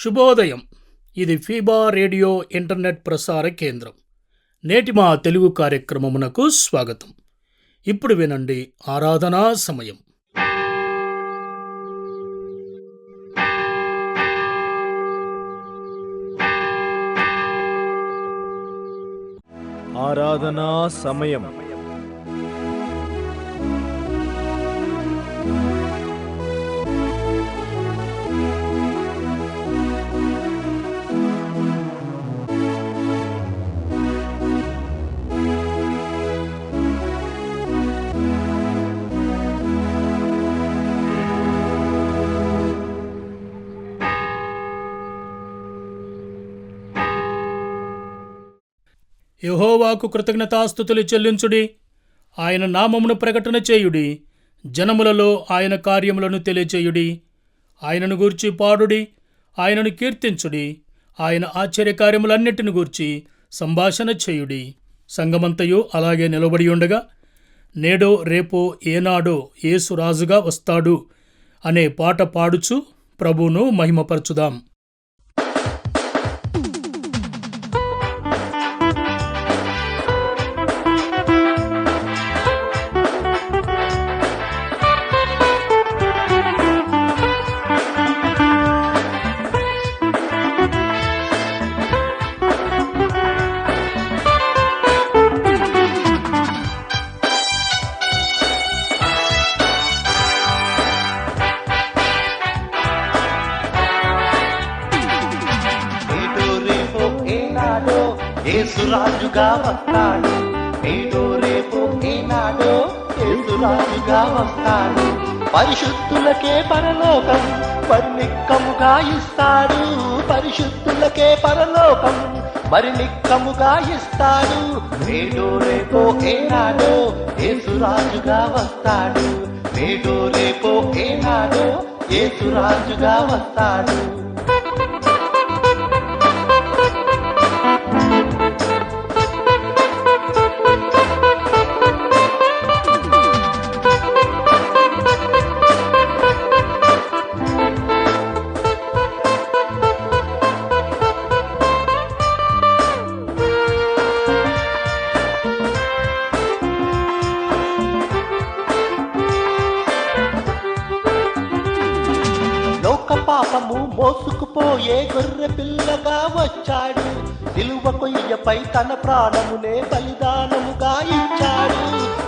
శుభోదయం. ఇది FIBA radio internet ప్రసార కేంద్రం. నేటి మా తెలుగు కార్యక్రమమునకు స్వాగతం. ఇప్పుడు వినండి ఆరాధనా సమయం. ఆరాధనా సమయం. యెహోవాకు కృతజ్ఞతాస్తుతులు చెల్లించుడి, ఆయన నామమును ప్రకటన చేయుడి, జనములలో ఆయన కార్యములను తెలియచేయుడి. ఆయనను గూర్చి పాడుడి, ఆయనను కీర్తించుడి, ఆయన ఆశ్చర్యకార్యములన్నిటిని గూర్చి సంభాషణ చేయుడి. సంగమంతయు అలాగే నిలబడి ఉండగా, నేడో రేపో ఏనాడో యేసు రాజుగా వస్తాడు అనే పాట పాడుచు ప్రభువును మహిమపరచుదాం. యేసురాజుగా వస్తాడు, నేడో రేపో ఏనాడో యేసురాజుగా వస్తాడు. పరిశుద్ధులకే పరలోకం పరినిక్కముగా ఇస్తాడు, పరిశుద్ధులకే పరలోకం పరినిక్కముగా ఇస్తాడు. నేడో రేపో ఏనాడో యేసురాజుగా వస్తాడు, నేడో రేపో ఏనాడో యేసురాజుగా వస్తాడు. పాపము మోసుకుపోయే గొర్రె పిల్లగా వచ్చాడు, సిలువ కొయ్యపై తన ప్రాణమునే బలిదానముగా ఇచ్చాడు.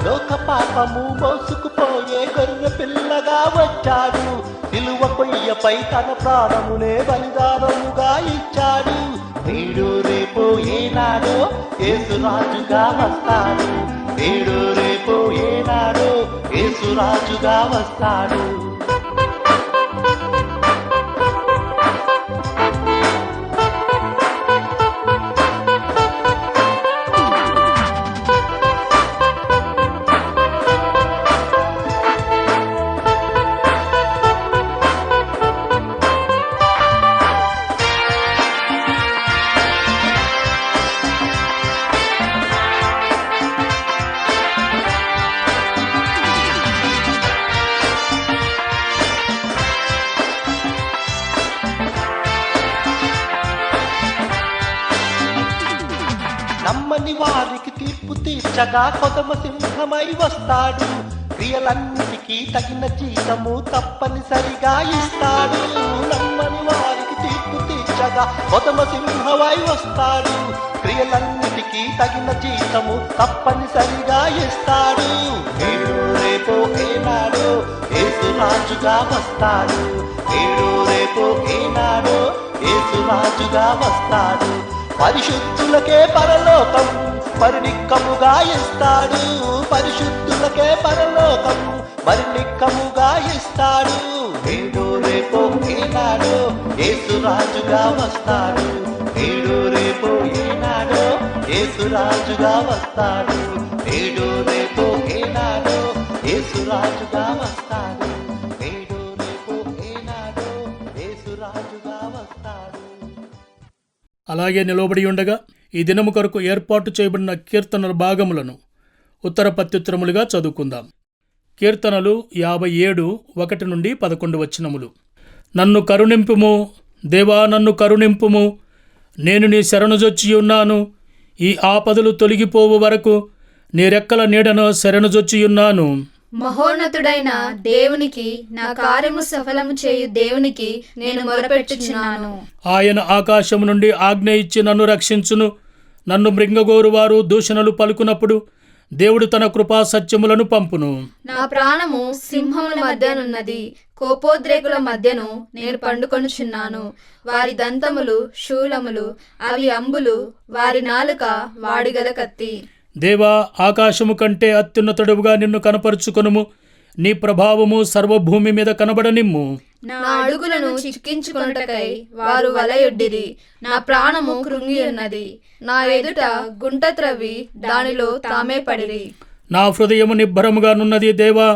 లోక పాపము మోసుకుపోయే గొర్రె పిల్లగా వచ్చాడు, సిలువ కొయ్యపై తన ప్రాణమునే బలిదానముగా ఇచ్చాడు. నేడు రేపో ఏనాడో యేసురాజుగా వస్తాడు, నేడు రేపో ఏనాడో యేసురాజుగా వస్తాడు. నమ్మని వారికి తీర్పు తీర్చగా కొదమ సింహమై వస్తాడు, క్రియలన్నిటికీ తగిన జీతము తప్పనిసరిగా ఇస్తాడు. నమ్మని వారికి తీర్పు తీర్చగా కొదమ సింహమై వస్తాడు, క్రియలన్నిటికీ తగిన జీతము తప్పనిసరిగా ఇస్తాడు. నేడు రేపో ఏనాడో యేసురాజుగా వస్తాడు, నేడు రేపో ఏనాడో యేసురాజుగా వస్తాడు. పరిశుద్ధులకే పరలోకం పరినిక్కముగా ఇస్తాడు, పరిశుద్ధులకే పరలోకం పరినిక్కముగా ఇస్తాడు. నేడు రేపో ఏనాడో యేసురాజుగా వస్తాడు, నేడు రేపో ఏనాడో యేసురాజుగా వస్తాడు, నేడు రేపో ఏనాడో యేసురాజుగా వస్తాడు, నేడు రేపో ఏనాడో యేసురాజుగా వస్తాడు. అలాగే నిలబడి ఉండగా ఈ దినము కొరకు ఏర్పాటు చేయబడిన కీర్తనల భాగములను ఉత్తర ప్రత్యుత్తరములుగా చదువుకుందాం. కీర్తనలు 57 1-11 వచనములు. నన్ను కరుణింపుము, దేవా, నన్ను కరుణింపుము. నేను నీ శరణుజొచ్చి ఉన్నాను. ఈ ఆపదలు తొలగిపోవు వరకు నీ రెక్కల నీడను శరణుజొచ్చి ఉన్నాను. మహోన్నతుడైన దేవునికి, నా కార్యము సఫలము చేయు దేవునికి నేను మొరపెట్టుచున్నాను. ఆయన ఆకాశము నుండి ఆజ్ఞ ఇచ్చి నన్ను రక్షించును. నన్ను మృంగగోరు వారు దూషణలు పలుకున్నప్పుడు దేవుడు తన కృపా సత్యములను పంపును. నా ప్రాణము సింహముల మధ్యనున్నది, కోపోద్రేకుల మధ్యను నేను పండుకొనుచున్నాను. వారి దంతములు శూలములు, అవి అంబులు, వారి నాలుక వాడిగల కత్తి. దేవా, ఆకాశము కంటే అత్యున్నతుడుగా నిన్ను కనపరుచుకొనుము. నీ ప్రభావము సర్వభూమి మీద కనబడనిమ్ము. నా అడుగులను చిక్కించుకొనుటకై వారు వలయొడ్డిరి. నా ప్రాణము కృంగి ఉన్నది. నా ఎదుట గుంట త్రవ్వి దానిలో తామే పడిరి. నా హృదయము నిబ్బరముగా నున్నది. దేవా,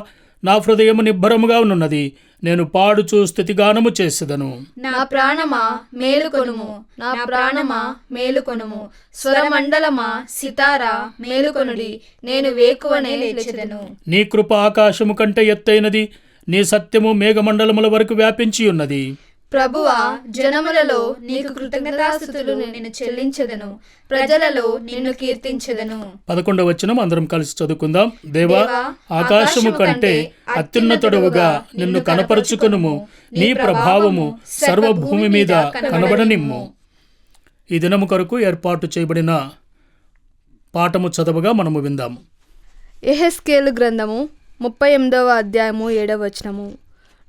నా హృదయము నిబ్బరముగా నున్నది. నేను పాడుచు స్థుతిగానము చేసేదను. నా ప్రాణమా మేలుకొనుము, నా ప్రాణమా మేలుకొనుము. స్వరమండలమా సితారా మేలుకొనుడి, నేను వేకువనే లేచెదను. నీ కృప ఆకాశము కంటే ఎత్తైనది. నీ సత్యము మేఘమండలముల వరకు వ్యాపించి ఉన్నది. ప్రభువా, జనములలో నీకు కృతజ్ఞతాస్తుతులు నేను చెల్లించెదను, ప్రజలలో నిన్ను కీర్తించెదను. 11వ వచనం అందరం కలిసి చదువుకుందాం. దేవా, ఆకాశము కంటే అత్యున్నతుడవుగా నిన్ను కనపరుచుకొనుము. నీ ప్రభావము సర్వభూమి మీద కనబడనిమ్ము. ఈ దినము కొరకు ఏర్పాటు చేయబడిన పాఠము చదవగా మనము విందాము. యెహెజ్కేలు గ్రంథము 38వ అధ్యాయము 7వ వచనము.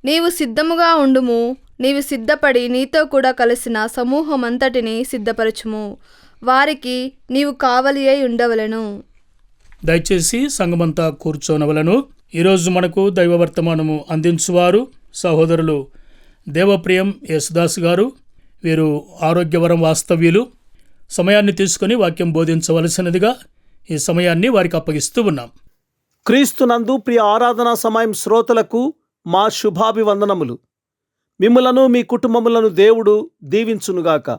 నీవు సిద్ధముగా ఉండుము, నీవు సిద్ధపడి నీతో కూడా కలిసిన సమూహమంతటిని సిద్ధపరచుము, వారికి నీవు కావలి అయి ఉండవలెను. దయచేసి సంఘమంతా కూర్చోనవలను. ఈరోజు మనకు దైవ వర్తమానము అందించువారు సహోదరులు దేవప్రియం యేసుదాస్ గారు. వీరు ఆరోగ్యవరం వాస్తవ్యులు. సమయాన్ని తీసుకుని వాక్యం బోధించవలసినదిగా ఈ సమయాన్ని వారికి అప్పగిస్తూ ఉన్నాం. క్రీస్తునందు ప్రియ ఆరాధనా సమయం శ్రోతలకు మా శుభాభివందనములు. మిమ్ములను మీ కుటుంబములను దేవుడు దీవించునుగాక.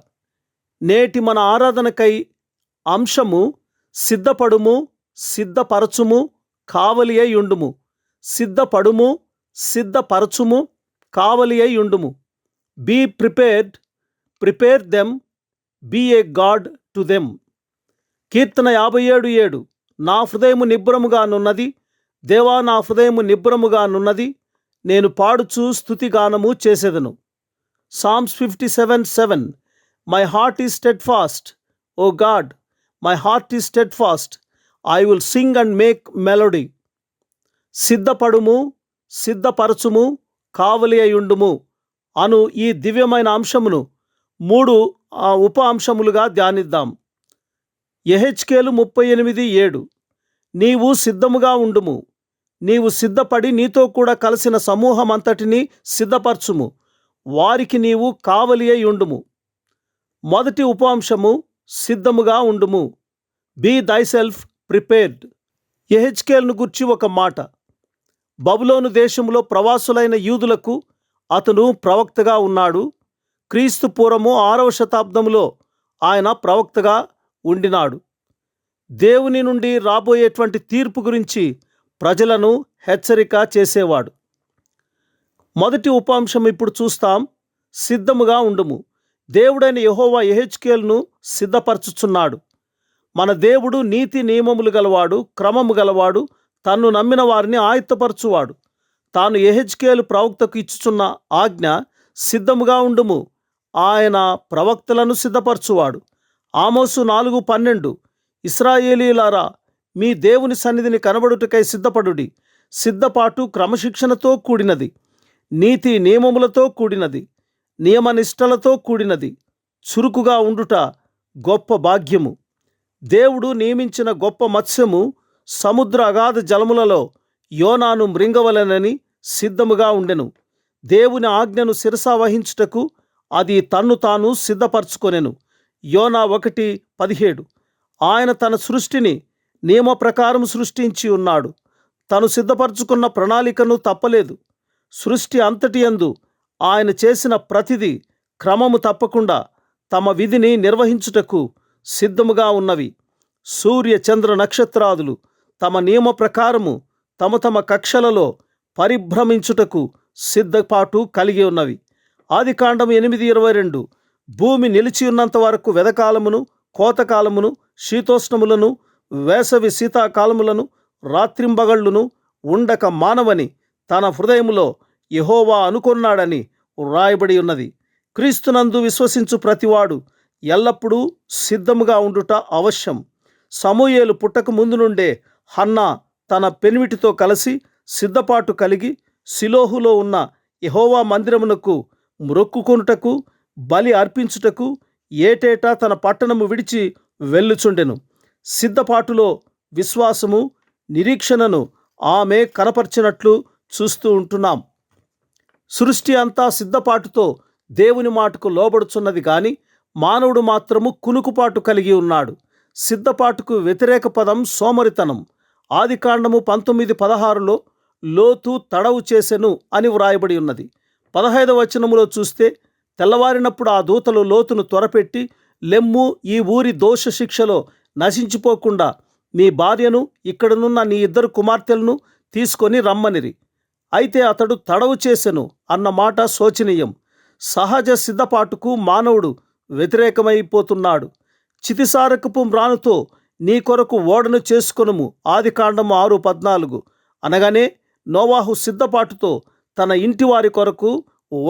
నేటి మన ఆరాధనకై అంశము సిద్ధపడుము, సిద్ధపరచుము, కావలి అయి ఉండుము. సిద్ధపడుము, సిద్ధపరచుము, కావలి అయి ఉండుము. Be prepared, prepare them, be a guard to them. కీర్తన 57:7. నా హృదయము నిబ్బరముగానున్నది, దేవా, నా హృదయము నిబ్బరముగానున్నది, నేను పాడుచు స్తుతిగానము చేసేదను. Psalms 57:7. My heart is steadfast, O God, my heart is steadfast, I will sing and make melody. సిద్ధపడుము, సిద్ధపరచుము, కావలి అయి ఉండుము అను ఈ దివ్యమైన అంశమును 3 ఉప అంశములుగా ధ్యానిద్దాం. యెహెజ్కేలు 38:7. నీవు సిద్ధముగా ఉండుము, నీవు సిద్ధపడి నీతో కూడా కలిసిన సమూహమంతటిని సిద్ధపరచుము, వారికి నీవు కావలి అయి ఉండుము. మొదటి ఉపాంశము సిద్ధముగా ఉండుము. Be థైసెల్ఫ్ prepared. యెహెజ్కేలును గుర్చి ఒక మాట. బబులోను దేశంలో ప్రవాసులైన యూదులకు అతను ప్రవక్తగా ఉన్నాడు. క్రీస్తు పూర్వము 6వ శతాబ్దంలో ఆయన ప్రవక్తగా ఉండినాడు. దేవుని నుండి రాబోయేటువంటి తీర్పు గురించి ప్రజలను హెచ్చరిక చేసేవాడు. మొదటి ఉపాంశం ఇప్పుడు చూస్తాం. సిద్ధముగా ఉండుము. దేవుడైన యెహోవా యెహెజ్కేలును సిద్ధపరచుచున్నాడు. మన దేవుడు నీతి నియమములు గలవాడు, క్రమము గలవాడు, తన్ను నమ్మిన వారిని ఆయత్తపరచువాడు. తాను యెహెజ్కేలు ప్రవక్తకు ఇచ్చుచున్న ఆజ్ఞ సిద్ధముగా ఉండుము. ఆయన ప్రవక్తలను సిద్ధపరచువాడు. ఆమోసు 4:12. ఇశ్రాయేలీయులారా, మీ దేవుని సన్నిధిని కనబడుటకై సిద్ధపడుడి. సిద్ధపాటు క్రమశిక్షణతో కూడినది, నీతి నియమములతో కూడినది, నియమనిష్టలతో కూడినది. చురుకుగా ఉండుట గొప్ప భాగ్యము. దేవుడు నియమించిన గొప్ప మత్స్యము సముద్ర అగాధ జలములలో యోనాను మృంగవలెనని సిద్ధముగా ఉండెను. దేవుని ఆజ్ఞను శిరసావహించుటకు అది తన్ను తాను సిద్ధపరచుకొనెను. యోనా 1:17. ఆయన తన సృష్టిని నియమ ప్రకారం సృష్టించి ఉన్నాడు. తను సిద్ధపరచుకున్న ప్రణాళికను తప్పలేదు. సృష్టి అంతటి యందు ఆయన చేసిన ప్రతిదీ క్రమము తప్పకుండా తమ విధిని నిర్వహించుటకు సిద్ధముగా ఉన్నవి. సూర్య చంద్ర నక్షత్రాదులు తమ నియమ ప్రకారము తమ తమ కక్షలలో పరిభ్రమించుటకు సిద్ధపాటు కలిగి ఉన్నవి. ఆదికాండం 8:22 భూమి నిలిచి ఉన్నంత వరకు వెదకాలమును కోతకాలమును శీతోష్ణములను వేసవి శీతాకాలములను రాత్రింబగళ్ళును ఉండక మానవని తన హృదయములో యెహోవా అనుకొన్నాడని వ్రాయబడి ఉన్నది. క్రీస్తునందు విశ్వసించు ప్రతివాడు ఎల్లప్పుడూ సిద్ధముగా ఉండుట అవశ్యం. సమూయేలు పుట్టక ముందు నుండే హన్నా తన పెనిమిటితో కలిసి సిద్ధపాటు కలిగి షిలోహులో ఉన్న యెహోవా మందిరమునకు మ్రొక్కుకొనుటకు బలి అర్పించుటకు ఏటేటా తన పట్టణము విడిచి వెళ్ళుచుండెను. సిద్ధపాటులో విశ్వాసము నిరీక్షణను ఆమె కనపరిచినట్లు చూస్తూ ఉంటున్నాం. సృష్టి అంతా సిద్ధపాటుతో దేవుని మాటకు లోబడుచున్నది గాని మానవుడు మాత్రము కునుకుపాటు కలిగి ఉన్నాడు. సిద్ధపాటుకు వ్యతిరేక పదం సోమరితనం. ఆదికాండము 19:16 లోతు తడవు చేసెను అని వ్రాయబడి ఉన్నది. 15వ వచనములో చూస్తే తెల్లవారినప్పుడు ఆ దూతలు లోతును త్వరపెట్టి, లెమ్ము, ఈ ఊరి దోష శిక్షలో నశించిపోకుండా నీ భార్యను ఇక్కడనున్న నీ 2 కుమార్తెలను తీసుకొని రమ్మనిరి. అయితే అతడు తడవు చేసెను అన్న మాట శోచనీయం. సహజ సిద్ధపాటుకు మానవుడు వ్యతిరేకమైపోతున్నాడు. చితిసారకపు మ్రానుతో నీ కొరకు ఓడను చేసుకొనుము. ఆదికాండము 6:14 అనగానే నోవాహు సిద్ధపాటుతో తన ఇంటి వారి కొరకు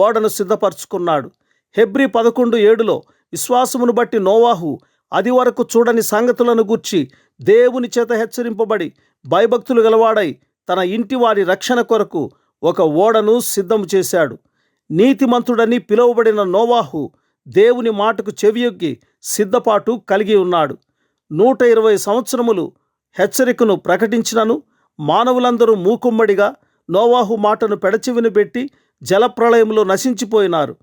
ఓడను సిద్ధపరచుకున్నాడు. హెబ్రీ 11:7 విశ్వాసమును బట్టి నోవాహు అది వరకు చూడని సంగతులను గూర్చి దేవుని చేత హెచ్చరింపబడి భయభక్తులు గలవాడై తన ఇంటి వారి రక్షణ కొరకు ఒక ఓడను సిద్ధము చేశాడు. నీతిమంతుడని పిలువబడిన నోవాహు దేవుని మాటకు చెవియొగ్గి సిద్ధపాటు కలిగి ఉన్నాడు. 120 సంవత్సరములు హెచ్చరికను ప్రకటించినను మానవులందరూ మూకుమ్మడిగా నోవాహు మాటను పెడచెవిని పెట్టి జలప్రళయంలో నశించిపోయినారు.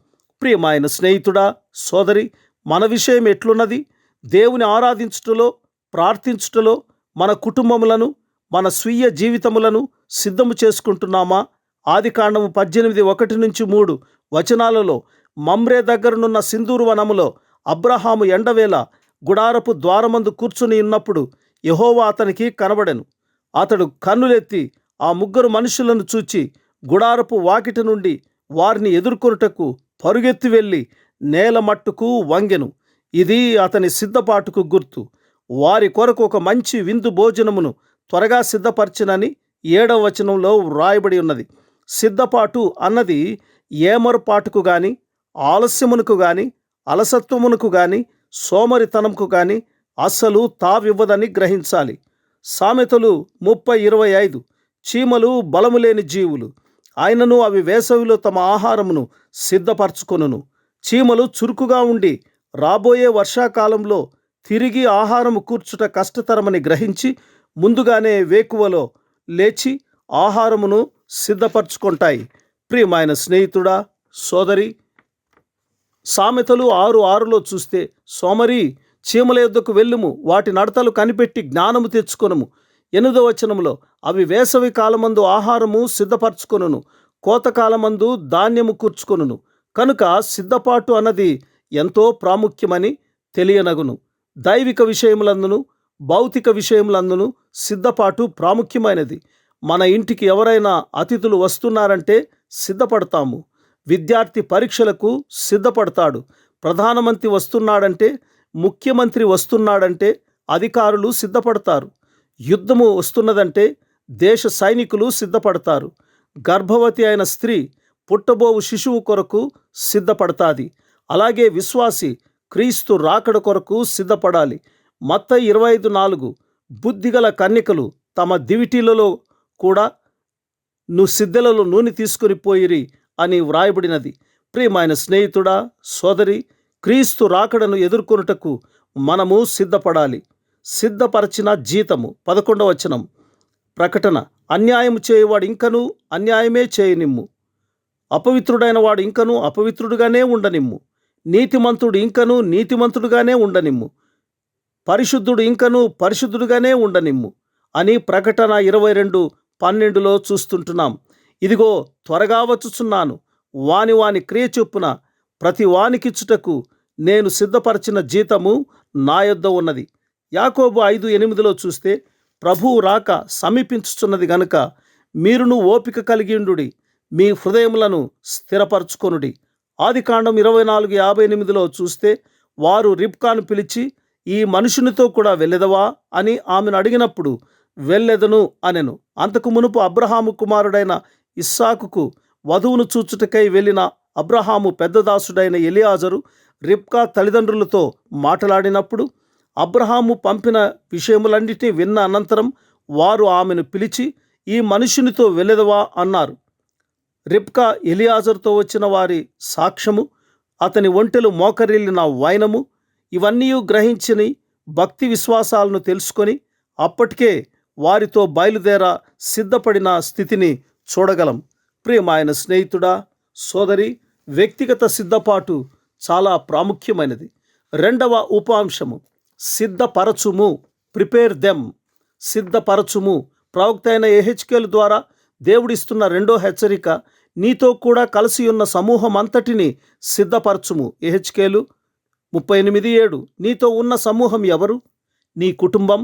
ప్రియమైన స్నేహితుడా, సోదరి, మన విషయం ఎట్లున్నది? దేవుని ఆరాధించుటలో, ప్రార్థించుటలో మన కుటుంబములను, మన స్వీయ జీవితములను సిద్ధము చేసుకుంటున్నామా? ఆదికాండము 18:1-3 వచనాలలో మమ్రే దగ్గరనున్న సింధూరు వనములో అబ్రహాము ఎండవేళ గుడారపు ద్వారమందు కూర్చుని ఉన్నప్పుడు యెహోవా అతనికి కనబడెను. అతడు కన్నులెత్తి ఆ 3 మనుషులను చూచి గుడారపు వాకిటి నుండి వారిని ఎదుర్కొనుటకు పరుగెత్తి వెళ్ళి నేల మట్టుకు వంగెను. ఇది అతని సిద్ధపాటుకు గుర్తు. వారి కొరకు ఒక మంచి విందు భోజనమును త్వరగా సిద్ధపరచినని 7వ వచనంలో వ్రాయబడి ఉన్నది. సిద్ధపాటు అన్నది ఏమరుపాటుకు గాని, ఆలస్యమునకు గాని, అలసత్వమునకు గాని, సోమరితనంకు గాని అస్సలు తావివ్వదని గ్రహించాలి. సామెతలు 30:25 చీమలు బలము లేని జీవులు, ఆయనను అవి వేసవిలో తమ ఆహారమును సిద్ధపరచుకొనును. చీమలు చురుకుగా ఉండి రాబోయే వర్షాకాలంలో తిరిగి ఆహారము కూర్చుట కష్టతరమని గ్రహించి ముందుగానే వేకువలో లేచి ఆహారమును సిద్ధపరచుకుంటాయి. ప్రియమైన స్నేహితుడా, సోదరి, సామెతలు 6:6 చూస్తే, సోమరి, చీమల యొద్దకు వెళ్ళుము, వాటి నడతలు కనిపెట్టి జ్ఞానము తెచ్చుకొనుము. 8వ వచనంలో అవి వేసవి కాలమందు ఆహారము సిద్ధపరచుకొనును, కోతకాలమందు ధాన్యము కూర్చుకొనును. కనుక సిద్ధపాటు అన్నది ఎంతో ప్రాముఖ్యమని తెలియనగును. దైవిక విషయములందును భౌతిక విషయములందును సిద్ధపాటు ప్రాముఖ్యమైనది. మన ఇంటికి ఎవరైనా అతిథులు వస్తున్నారంటే సిద్ధపడతాము. విద్యార్థి పరీక్షలకు సిద్ధపడతాడు. ప్రధానమంత్రి వస్తున్నాడంటే, ముఖ్యమంత్రి వస్తున్నాడంటే అధికారులు సిద్ధపడతారు. యుద్ధము వస్తున్నదంటే దేశ సైనికులు సిద్ధపడతారు. గర్భవతి అయిన స్త్రీ పుట్టబోవు శిశువు కొరకు సిద్ధపడతాది. అలాగే విశ్వాసి క్రీస్తు రాకడ కొరకు సిద్ధపడాలి. మత్తయి 25:4 బుద్ధిగల కన్యకలు తమ దివిటీలలో కూడా సిద్ధెలలో నూనె తీసుకొని పోయిరి అని వ్రాయబడినది. ప్రియమైన స్నేహితుడా, సోదరి, క్రీస్తు రాకడను ఎదుర్కొనుటకు మనము సిద్ధపడాలి. సిద్ధపరచిన జీతము 11వ వచనం. ప్రకటన, అన్యాయము చేయువాడు ఇంకనూ అన్యాయమే చేయనిమ్ము, అపవిత్రుడైన వాడు ఇంకనూ అపవిత్రుడుగానే ఉండనిమ్ము, నీతిమంతుడు ఇంకనూ నీతిమంతుడుగానే ఉండనిమ్ము, పరిశుద్ధుడు ఇంకనూ పరిశుద్ధుడుగానే ఉండనిమ్ము అని ప్రకటన 22:12 చూస్తుంటున్నాం. ఇదిగో, త్వరగా వచ్చుచున్నాను, వాని క్రియ చొప్పున ప్రతి వానికిచ్చుటకు నేను సిద్ధపరచిన జీతము నా యొద్ద ఉన్నది. యాకోబు 5:8 చూస్తే, ప్రభువు రాక సమీపించుచున్నది గనుక మీరును ఓపిక కలిగిండుడి, మీ హృదయములను స్థిరపరచుకొనుడి. ఆదికాండం 24:58 చూస్తే వారు రిబ్కాను పిలిచి, ఈ మనుషునితో కూడా వెళ్ళెదవా అని ఆమెను అడిగినప్పుడు వెళ్ళెదను అనెను. అంతకు మునుపు అబ్రహాము కుమారుడైన ఇస్సాకుకు వధువును చూచుటకై వెళ్ళిన అబ్రహాము పెద్ద దాసుడైన ఎలియాజరు రిబ్కా తల్లిదండ్రులతో మాట్లాడినప్పుడు అబ్రహాము పంపిన విషయములన్నిటినీ విన్న అనంతరం వారు ఆమెను పిలిచి, ఈ మనుషునితో వెళ్ళెదవా అన్నారు. రిబ్కా ఎలియాజరుతో వచ్చిన వారి సాక్ష్యము, అతని ఒంటెలు మోకరిల్లిన వైనము ఇవన్నీ గ్రహించని భక్తి విశ్వాసాలను తెలుసుకొని అప్పటికే వారితో బయలుదేర సిద్ధపడిన స్థితిని చూడగలం. ప్రియమైన స్నేహితుడా, సోదరి, వ్యక్తిగత సిద్ధపాటు చాలా ప్రాముఖ్యమైనది. రెండవ ఉపాంశము సిద్ధపరచుము, ప్రిపేర్ దెమ్. సిద్ధపరచుము. ప్రవక్త అయిన యెహెజ్కేలు ద్వారా దేవుడిస్తున్న రెండో హెచ్చరిక, నీతో కూడా కలిసి ఉన్న సమూహం అంతటిని సిద్ధపరచుము. యెహెజ్కేలు 38:7. నీతో ఉన్న సమూహం ఎవరు? నీ కుటుంబం,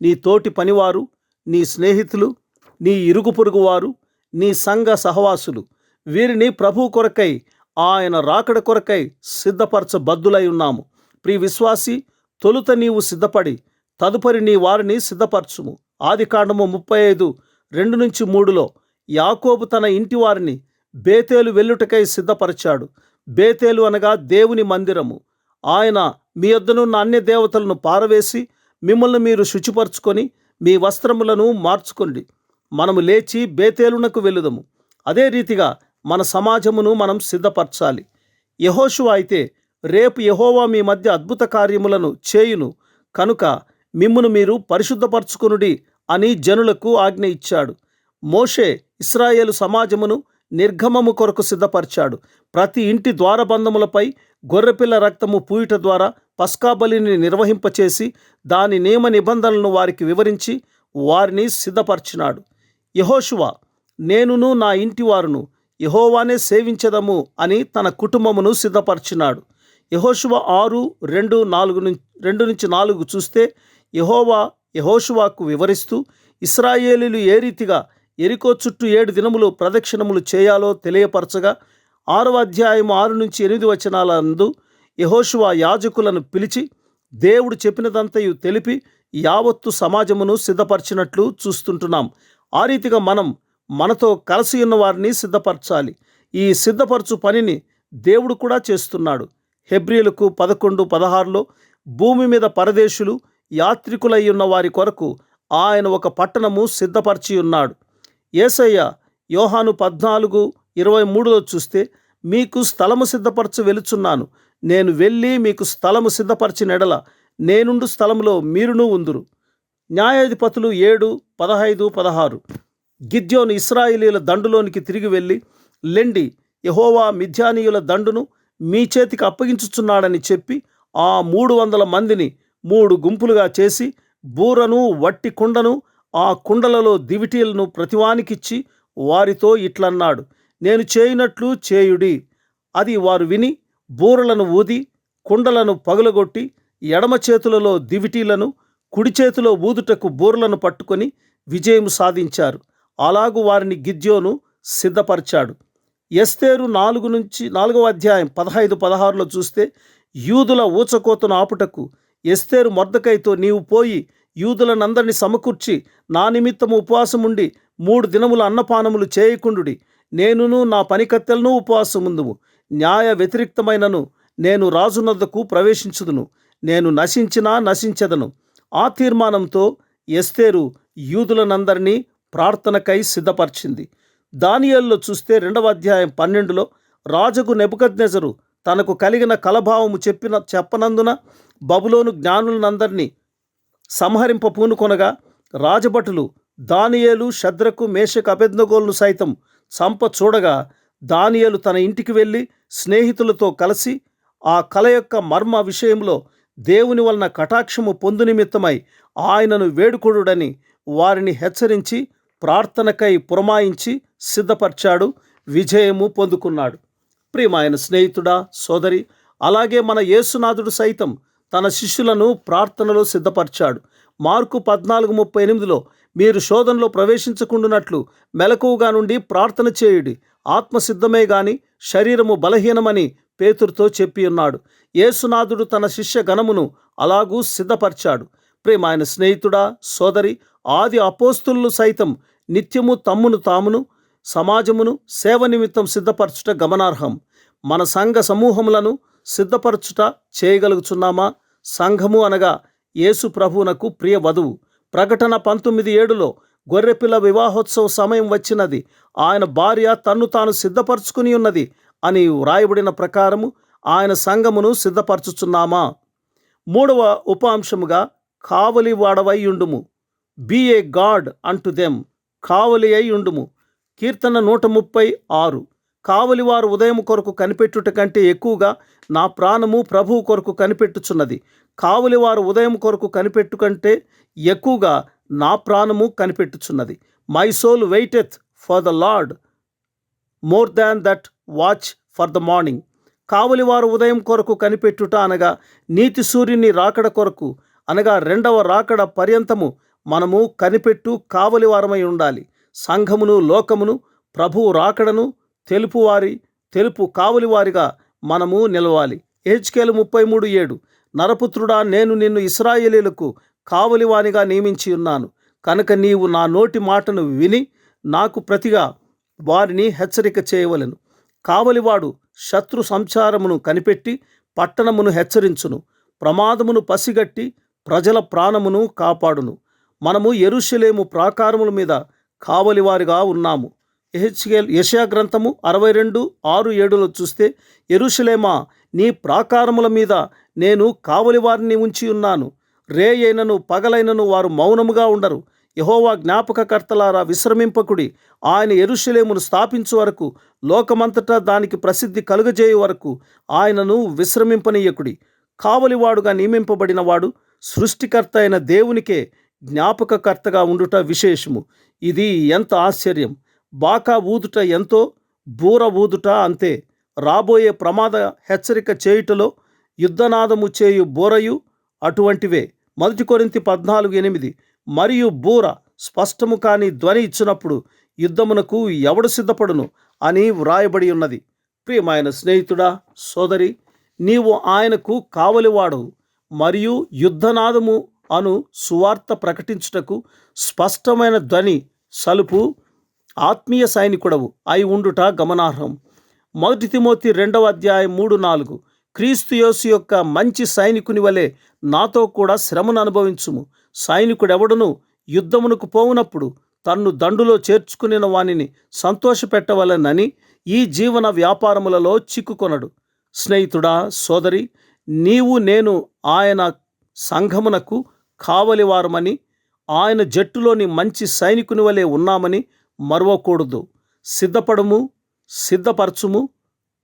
నీ తోటి పనివారు, నీ స్నేహితులు, నీ ఇరుగు పొరుగు వారు, నీ సంఘ సహవాసులు. వీరిని ప్రభు కొరకై, ఆయన రాకడ కొరకై సిద్ధపరచబద్దులై ఉన్నాము. ప్రియ విశ్వాసి, తొలుత నీవు సిద్ధపడి తదుపరి నీ వారిని సిద్ధపరచుము. ఆదికాండము 35:2-3 యాకోబు తన ఇంటి వారిని బేతేలు వెళ్ళుటకై సిద్ధపరిచాడు. బేతేలు అనగా దేవుని మందిరము. ఆయన మీ యొద్దనున్న అన్య దేవతలను పారవేసి మిమ్మల్ని మీరు శుచిపరచుకొని మీ వస్త్రములను మార్చుకోండి. మనము లేచి బేతేలునకు వెళ్ళుదము. అదే రీతిగా మన సమాజమును మనం సిద్ధపరచాలి. యెహోషువ అయితే, రేపు యెహోవా మీ మధ్య అద్భుత కార్యములను చేయును కనుక మిమ్మును మీరు పరిశుద్ధపరచుకొనుడి అని జనులకు ఆజ్ఞ ఇచ్చాడు. మోషే ఇశ్రాయేలు సమాజమును నిర్గమము కొరకు సిద్ధపరిచాడు. ప్రతి ఇంటి ద్వారబంధములపై గొర్రెపిల్ల రక్తము పూయుట ద్వారా పస్కా బలిని నిర్వహింపచేసి దాని నియమ నిబంధనలను వారికి వివరించి వారిని సిద్ధపరిచినాడు. యెహోషువ, నేనును నా ఇంటి వారును యెహోవానే సేవించదము అని తన కుటుంబమును సిద్ధపరిచినాడు. యెహోషువ 6:2-4 చూస్తే యెహోవా యెహోషువకు వివరిస్తూ ఇశ్రాయేలీలు ఏ రీతిగా యెరికో చుట్టూ 7 దినములు ప్రదక్షిణములు చేయాలో తెలియపరచగా 6వ అధ్యాయం 6-8 యెహోషువ యాజకులను పిలిచి దేవుడు చెప్పినదంతయు తెలిపి యావత్తు సమాజమును సిద్ధపరిచినట్లు చూస్తుంటున్నాం. ఆ రీతిగా మనం మనతో కలిసి ఉన్న వారిని సిద్ధపరచాలి. ఈ సిద్ధపరచు పనిని దేవుడు కూడా చేస్తున్నాడు. హెబ్రీయులకు 11:16 భూమి మీద పరదేశులు యాత్రికులై ఉన్న వారి కొరకు ఆయన ఒక పట్టణము సిద్ధపరిచి ఉన్నాడు. యేసయ్య యోహాను 14:23 చూస్తే, మీకు స్థలము సిద్ధపరచ వెలుచున్నాను, నేను వెళ్ళి మీకు స్థలము సిద్ధపరిచిన ఎడల నేనుండు స్థలములో మీరును ఉందురు. న్యాయాధిపతులు 7:15-16 గిద్యోను ఇశ్రాయేలీయుల దండులోనికి తిరిగి వెళ్ళి, లెండి, యెహోవా మిద్యానీయుల దండును మీ చేతికి అప్పగించుచున్నాడని చెప్పి ఆ 300 మందిని 3 గుంపులుగా చేసి బూరను వట్టి కుండను ఆ కుండలలో దివిటీలను ప్రతివానికిచ్చి వారితో ఇట్లన్నాడు, నేను చేయునట్లు చేయుడి. అది వారు విని బూరలను ఊది కుండలను పగులగొట్టి ఎడమ చేతులలో దివిటీలను కుడి చేతిలో ఊదుటకు బూరలను పట్టుకొని విజయం సాధించారు. అలాగు వారిని గిద్యోను సిద్ధపరిచాడు. ఎస్తేరు 4వ అధ్యాయం 15-16 చూస్తే, యూదుల ఊచకోతను ఆపుటకు ఎస్తేరు మొర్దెకైతో, నీవు పోయి యూదులనందరినీ సమకూర్చి నా నిమిత్తము ఉపవాసముండి 3 దినముల అన్నపానములు చేయకుండుడి. నేనును నా పనికత్తెలను ఉపవాసముందుము. న్యాయ వ్యతిరిక్తమైనను నేను రాజునొద్దకు ప్రవేశించుదును. నేను నశించినా నశించెదను. ఆ తీర్మానంతో ఎస్తేరు యూదులనందరినీ ప్రార్థనకై సిద్ధపరిచింది. దానియేలులో చూస్తే 2వ అధ్యాయం 12 రాజుకు నెబుకద్నెజరు తనకు కలిగిన కలభావము చెప్పనందున బబులోను జ్ఞానులందరినీ సంహరింప పూనుకొనగా రాజభటులు దానియేలు, షద్రకు, మేషకు, అబేద్నెగోలను సైతం చంప చూడగా దానియేలు తన ఇంటికి వెళ్ళి స్నేహితులతో కలిసి ఆ కల యొక్క మర్మ విషయంలో దేవుని వలన కటాక్షము పొందు నిమిత్తమై ఆయనను వేడుకొడుడని వారిని హెచ్చరించి ప్రార్థనకై పురమాయించి సిద్ధపరిచాడు. విజయము పొందుకున్నాడు. ప్రియమైన స్నేహితుడా, సోదరి, అలాగే మన యేసునాథుడు సైతం తన శిష్యులను ప్రార్థనలో సిద్ధపరిచాడు. మార్కు 14:38 మీరు శోధనలో ప్రవేశించకుండునట్లు మెలకువగా నుండి ప్రార్థన చేయుడి. ఆత్మ సిద్ధమే గాని శరీరము బలహీనమని పేతురుతో చెప్పి ఉన్నాడు. యేసునాథుడు తన శిష్య గణమును అలాగూ సిద్ధపరిచాడు. ప్రియమైన స్నేహితుడా, సోదరి, ఆది అపోస్తులు సైతం నిత్యము తమ్మును తామును సమాజమును సేవ నిమిత్తం సిద్ధపరచుట గమనార్హం. మన సంఘ సమూహములను సిద్ధపరచుట చేయగలుగుచున్నామా? సంఘము అనగా యేసు ప్రభువునకు ప్రియ వధువు. ప్రకటన 19:7 గొర్రెపిల్ల వివాహోత్సవ సమయం వచ్చినది, ఆయన భార్య తన్ను తాను సిద్ధపరచుకుని ఉన్నది అని వ్రాయబడిన ప్రకారము ఆయన సంఘమును సిద్ధపరచుచున్నామా? 3వ ఉపాంశముగా కావలి వాడవై ఉండుము. Be a guard unto them. కావలి అయి ఉండుము. కీర్తన 136. కావలివారు ఉదయం కొరకు కనిపెట్టుట కంటే ఎక్కువగా నా ప్రాణము ప్రభువు కొరకు కనిపెట్టుచున్నది. కావలివారు ఉదయం కొరకు కనిపెట్టు కంటే ఎక్కువగా నా ప్రాణము కనిపెట్టుచున్నది. My soul waiteth for the Lord more than that watch for the morning. కావలివారు ఉదయం కొరకు కనిపెట్టుట అనగా నీతి సూర్యుని రాకడ కొరకు అనగా రెండవ రాకడ పర్యంతము మనము కనిపెట్టు కావలివారమై ఉండాలి. సంఘమును లోకమును ప్రభువు రాకడను తెలుపు కావలివారిగా మనము నిలవాలి. ఎహెజ్కేలు 33:7 నరపుత్రుడా, నేను నిన్ను ఇశ్రాయేలీయులకు కావలివానిగా నియమించి ఉన్నాను కనుక నీవు నా నోటి మాటను విని నాకు ప్రతిగా వారిని హెచ్చరిక చేయవలెను. కావలివాడు శత్రు సంచారమును కనిపెట్టి పట్టణమును హెచ్చరించును, ప్రమాదమును పసిగట్టి ప్రజల ప్రాణమును కాపాడును. మనము యెరూషలేము ప్రాకారముల మీద కావలివారిగా ఉన్నాము. యెషయా గ్రంథము 62:6-7 చూస్తే, యెరూషలేమా, నీ ప్రాకారముల మీద నేను కావలివారిని ఉంచి ఉన్నాను. రేయైనను పగలైనను వారు మౌనముగా ఉండరు. యెహోవా జ్ఞాపకకర్తలారా, విశ్రమింపకుడి. ఆయన యెరూషలేమును స్థాపించు వరకు, లోకమంతటా దానికి ప్రసిద్ధి కలుగజేయు వరకు ఆయనను విశ్రమింపనీయకుడి. కావలివాడుగా నియమింపబడిన వాడు సృష్టికర్త అయిన దేవునికే జ్ఞాపకకర్తగా ఉండుట విశేషము. ఇది ఎంత ఆశ్చర్యం! బాకా ఊదుట ఎంతో, బూర ఊదుట అంతే. రాబోయే ప్రమాద హెచ్చరిక చేయుటలో యుద్ధనాదము చేయు బూరయు అటువంటివే. 1 కొరింథీ 14:8 మరియు బూర స్పష్టము కాని ధ్వని ఇచ్చినప్పుడు యుద్ధమునకు ఎవడు సిద్ధపడును అని వ్రాయబడి ఉన్నది. ప్రియమైన స్నేహితుడా, సోదరి, నీవు ఆయనకు కావలివాడవు మరియు యుద్ధనాదము అను సువార్త ప్రకటించుటకు స్పష్టమైన ధ్వని సలుపు ఆత్మీయ సైనికుడవు అయి ఉండుట గమనార్హం. 1 తిమోతి 2:3-4 క్రీస్తు యేసు యొక్క మంచి సైనికుని వలె నాతో కూడా శ్రమను అనుభవించుము. సైనికుడెవడును యుద్ధమునకు పోవునప్పుడు తన్ను దండులో చేర్చుకునిన వానిని సంతోషపెట్టవలెనని ఈ జీవన వ్యాపారములలో చిక్కుకొనడు. స్నేహితుడా, సోదరి, నీవు నేను ఆయన సంఘమునకు కావలివారమని, ఆయన జట్టులోని మంచి సైనికుని వలె ఉన్నామని మరవకూడదు. సిద్ధపడము, సిద్ధపరచుము,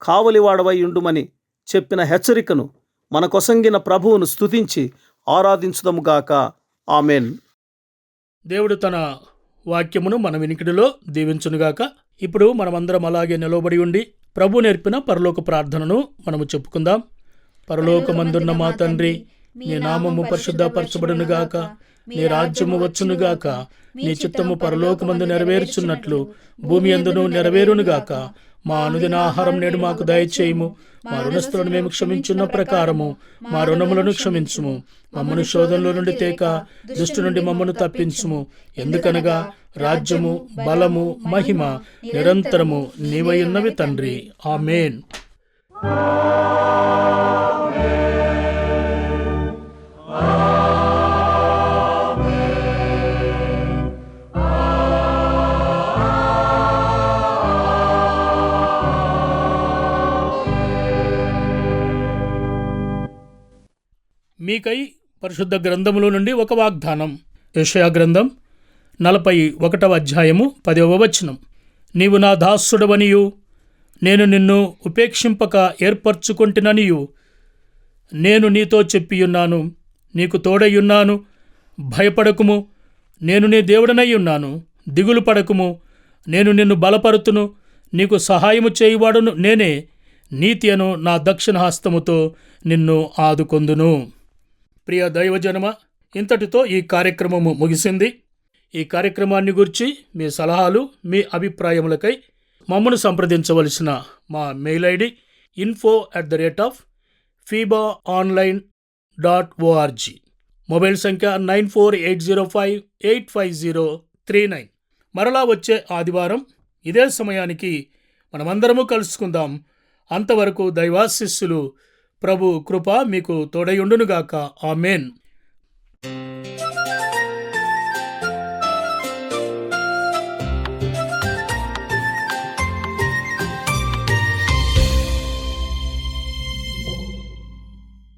కావలివాడవై ఉండుమని చెప్పిన హెచ్చరికను మన కొసంగిన ప్రభువును స్తుతించి ఆరాధించుదముగాక. ఆమెన్. దేవుడు తన వాక్యమును మన వినికిడిలో దీవించునుగాక. ఇప్పుడు మనమందరం అలాగే నిలవబడి ఉండి ప్రభు నేర్పిన పరలోక ప్రార్థనను మనము చెప్పుకుందాం. పరలోకమందున్న మా తండ్రి, నీ నామము పరిశుద్ధపరచబడునుగాక, నీ రాజ్యము వచ్చునుగాక, నీ చిత్తము పరలోకమందు నెరవేర్చున్నట్లు భూమి యందును నెరవేరునుగాక. మా అనుదిన ఆహారం నేడు మాకు దయచేయుము. మా రుణస్థులను మేము క్షమించున్న ప్రకారము మా రుణములను క్షమించుము. మమ్మను శోధనలో నుండి తేక దుష్టు నుండి మమ్మను తప్పించుము. ఎందుకనగా రాజ్యము, బలము, మహిమ నిరంతరము నీవై ఉన్నవి తండ్రి. ఆమేన్. మీకై పరిశుద్ధ గ్రంథములో నుండి ఒక వాగ్దానం. యెషయా గ్రంథం 41:10 నీవు నా దాసుడవనియు నేను నిన్ను ఉపేక్షింపక ఏర్పరచుకొంటిననియు నేను నీతో చెప్పియున్నాను. నీకు తోడయ్యున్నాను, భయపడకుము, నేను నీ దేవుడనై ఉన్నాను. దిగులు పడకుము, నేను నిన్ను బలపరుతును, నీకు సహాయము చేయువాడును నేనే. నీతి అను నా దక్షిణ హస్తముతో నిన్ను ఆదుకొందును. ప్రియ దైవజనమ, ఇంతటితో ఈ కార్యక్రమము ముగిసింది. ఈ కార్యక్రమాన్ని గురించి మీ సలహాలు, మీ అభిప్రాయములకై మమ్మను సంప్రదించవలసిన మా మెయిల్ ఐడి info@febaonline.org. మొబైల్ సంఖ్య 9480585039. మరలా వచ్చే ఆదివారం ఇదే సమయానికి మనమందరము కలుసుకుందాం. అంతవరకు దైవాశీస్సులు, ప్రభు కృప మీకు తోడయుండునుగాక. ఆమేన్.